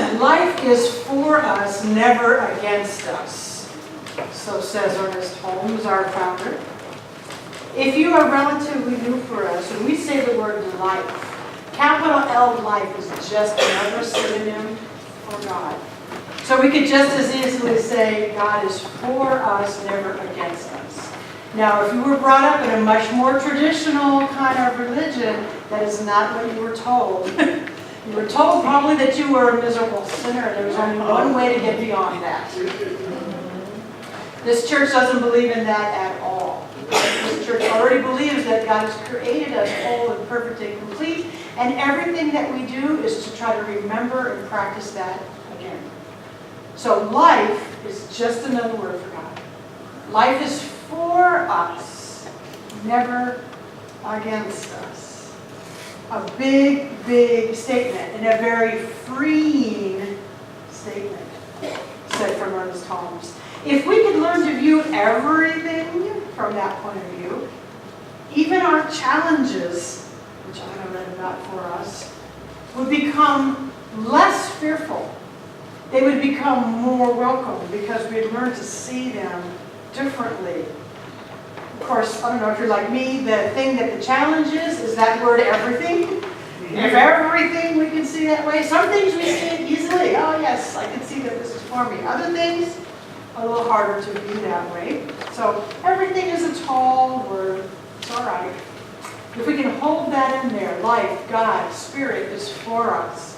Listen, life is for us, never against us. So says Ernest Holmes, our founder. If you are relatively new for us, when we say the word life, capital L life is just another synonym for God. So we could just as easily say God is for us, never against us. Now, if you were brought up in a much more traditional kind of religion, that is not what you were told. You were told probably that you were a miserable sinner, and there was only one way to get beyond that. This church doesn't believe in that at all. This church already believes that God has created us whole and perfect and complete, and everything that we do is to try to remember and practice that again. So life is just another word for God. Life is for us, never against us. A big, big statement, and a very freeing statement, said from Ernest Holmes. If we could learn to view everything from that point of view, even our challenges, which I have read about for us, would become less fearful. They would become more welcome because we'd learn to see them differently. Of course, I don't know if you're like me, the thing that the challenge is that word everything. If everything we can see that way, some things we see easily. Oh yes, I can see that this is for me. Other things, a little harder to view that way. So everything is a tall word. It's all right. If we can hold that in there, life, God, Spirit is for us,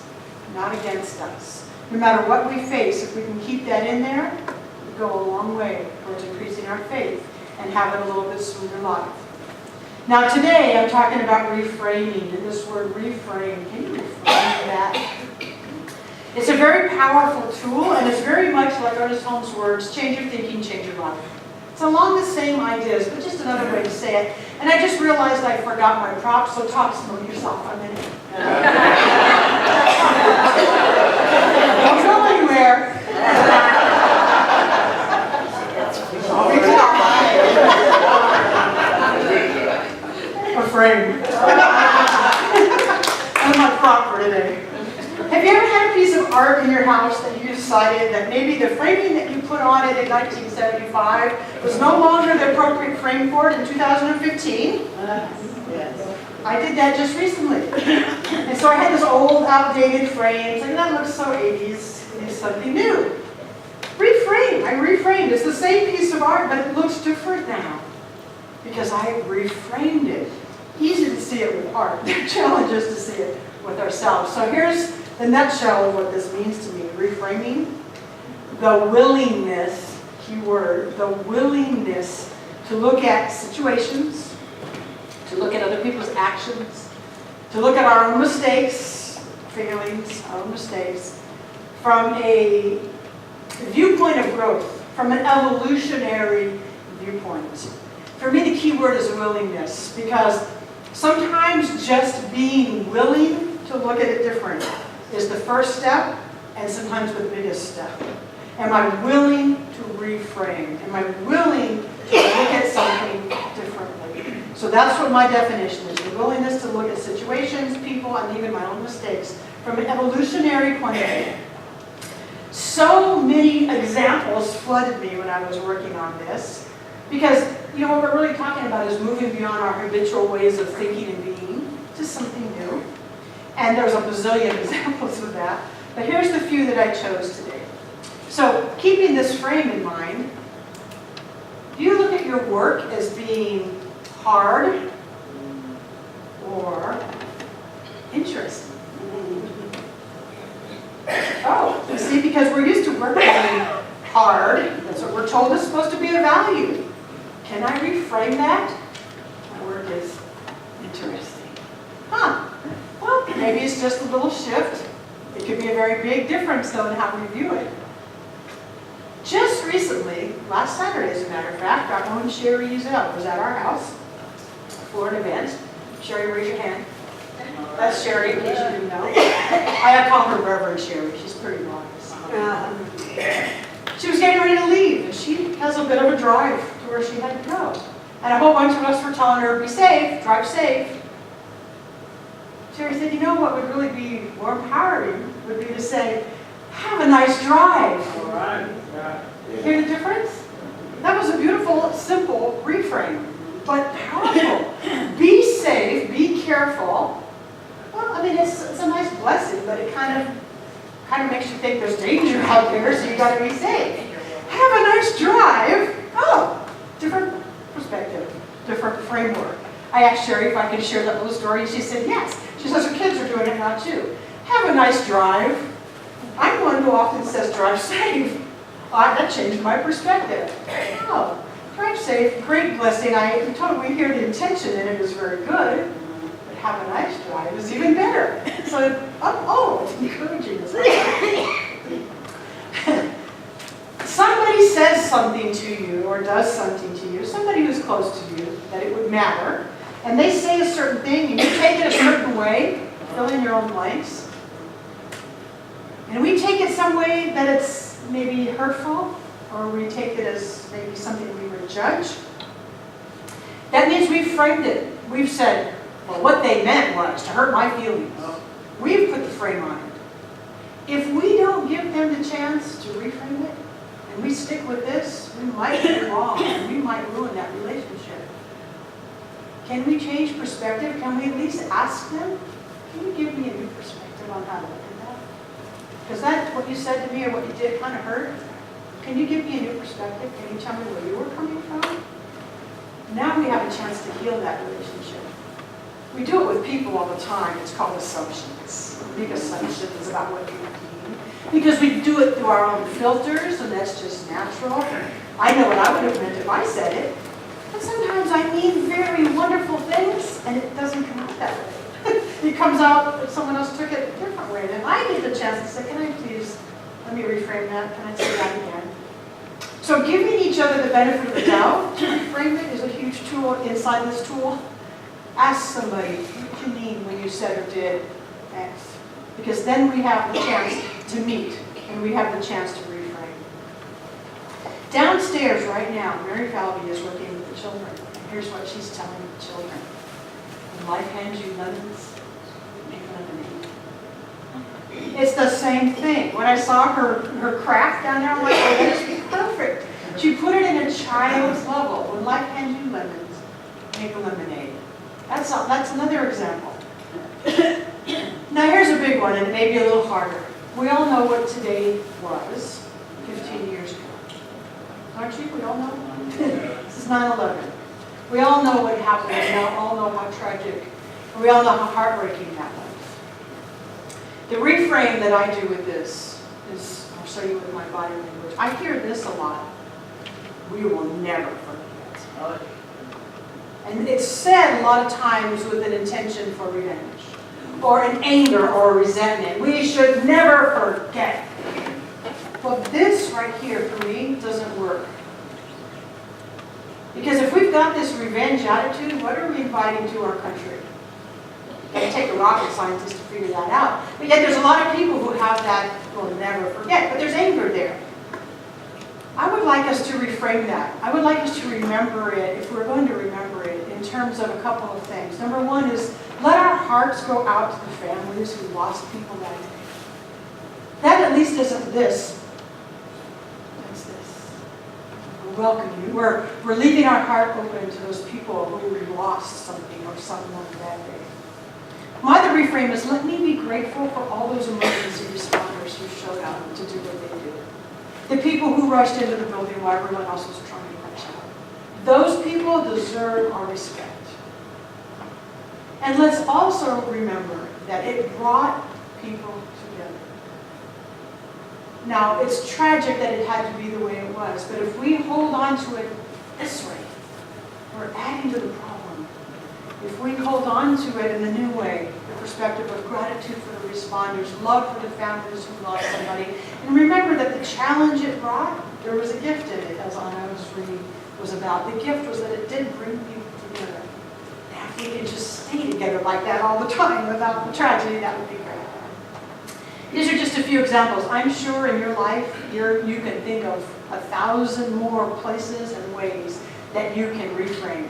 not against us. No matter what we face, if we can keep that in there, we go a long way towards increasing our faith and having a little bit smoother life. Now today I'm talking about reframing, and this word reframe, can you reframe that? It's a very powerful tool, and it's very much like Ernest Holmes' words, change your thinking, change your life. It's along the same ideas, but just another way to say it. And I just realized I forgot my props, so talk some of yourself a minute. Don't go anywhere. I'll be quiet. A frame. I'm not prop for today. Have you ever had a piece of art in your house that you decided that maybe the framing that you put on it in 1975 was no longer the appropriate frame for it in 2015? Yes. I did that just recently. And so I had this old, outdated frame. It's like, that looks so 80s. It's something new. Reframe. I reframed. It's the same piece of art, but it looks different now because I reframed it. Easy to see it with art. The challenge is to see it with ourselves. So here's the nutshell of what this means to me. Reframing. The willingness, key word, the willingness to look at situations, to look at other people's actions, to look at our own mistakes, feelings, our own mistakes, from a viewpoint of growth, from an evolutionary viewpoint. For me, the key word is willingness, because sometimes just being willing to look at it different is the first step, and sometimes the biggest step. Am I willing to reframe? Am I willing to look at something differently? So that's what my definition is, the willingness to look at situations, people, and even my own mistakes from an evolutionary point of view. So many examples flooded me when I was working on this, because you know what we're really talking about is moving beyond our habitual ways of thinking and being to something new. And there's a bazillion examples of that, but here's the few that I chose today. So keeping this frame in mind, do you look at your work as being hard or interesting? Oh, you see, because we're used to work being hard. That's what we're told is supposed to be a value. Can I reframe that? My work is interesting. Huh. Well, maybe it's just a little shift. It could be a very big difference, though, in how we view it. Just recently, last Saturday, as a matter of fact, our own Sherry Uzel was at our house for an event. Sherry, raise your hand. That's Sherry, in case you didn't know. I call her Reverend Sherry. She's pretty wise. She was getting ready to leave, and she has a bit of a drive to where she had to go. And a whole bunch of us were telling her, be safe, drive safe. Sherry said, you know what would really be more empowering would be to say, nice drive. All right. Yeah. Hear the difference? That was a beautiful, simple reframe, but powerful. Be safe, be careful. Well, I mean, it's a nice blessing, but it kind of makes you think there's danger out there, so you got to be safe. Have a nice drive. Oh, different perspective, different framework. I asked Sherry if I could share that little story, and she said yes. She says her kids are doing it now too. Have a nice drive. I'm one who often says drive safe. That changed my perspective. Oh, drive safe, great blessing. I totally hear the intention, and it is very good. But have a nice drive is even better. So, it's encouraging. Somebody says something to you or does something to you, somebody who's close to you, that it would matter, and they say a certain thing, and you take it a certain way, fill in your own blanks. And we take it some way that it's maybe hurtful, or we take it as maybe something we would judge. That means we've framed it. We've said, well, what they meant was to hurt my feelings. We've put the frame on it. If we don't give them the chance to reframe it, and we stick with this, we might be wrong, and we might ruin that relationship. Can we change perspective? Can we at least ask them, can you give me a new perspective on how to look at that? Because that, what you said to me or what you did kind of hurt. Can you give me a new perspective? Can you tell me where you were coming from? Now we have a chance to heal that relationship. We do it with people all the time. It's called assumptions. Big assumptions about what people mean. Because we do it through our own filters, and that's just natural. I know what I would have meant if I said it. But sometimes I mean very wonderful things, and it doesn't come out that way. It comes out if someone else took it a different way. And I get the chance to say, can I please, let me reframe that. Can I say that again? So giving each other the benefit of the doubt to reframe it is a huge tool inside this tool. Ask somebody, what do you mean when you said or did X? Because then we have the chance to meet, and we have the chance to reframe. Downstairs right now, Mary Falvey is working with the children. And here's what she's telling the children. When life hands you lemons, make lemonade. It's the same thing. When I saw her craft down there, I'm like, oh, that is perfect. She put it in a child's level. When life hands you lemons, make a lemonade. That's another example. Now here's a big one, and it may be a little harder. We all know what today was 15 years ago. Aren't you? We all know? This is 9/11. We all know what happened. We all know how tragic. And we all know how heartbreaking that was. The reframe that I do with this is, I'll show you with my body language. I hear this a lot. We will never forget. And it's said a lot of times with an intention for revenge, or an anger or resentment. We should never forget. But this right here, for me, doesn't work. Because if we've got this revenge attitude, what are we inviting to our country? It take a rocket scientist to figure that out. But yet there's a lot of people who have that, will never forget. But there's anger there. I would like us to reframe that. I would like us to remember it, if we're going to remember it, in terms of a couple of things. Number one is, let our hearts go out to the families who lost people that day. That at least isn't this. That's this. We're welcoming you. We're leaving our heart open to those people who lost something or someone that day. My other reframe is, let me be grateful for all those emergency responders who showed up to do what they did. The people who rushed into the building while everyone else was trying to rush out. Those people deserve our respect. And let's also remember that it brought people together. Now, it's tragic that it had to be the way it was, but if we hold on to it this way, we're adding to the problem. If we hold on to it in a new way, the perspective of gratitude for the responders, love for the families who lost somebody, and remember that the challenge it brought, there was a gift in it, as Anna's reading was about. The gift was that it did bring people together. Now, if we could just stay together like that all the time without the tragedy, that would be great. These are just a few examples. I'm sure in your life, you can think of 1,000 more places and ways that you can reframe.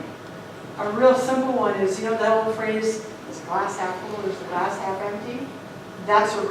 A real simple one is, you know that old phrase, is glass half full or is the glass half empty? That's a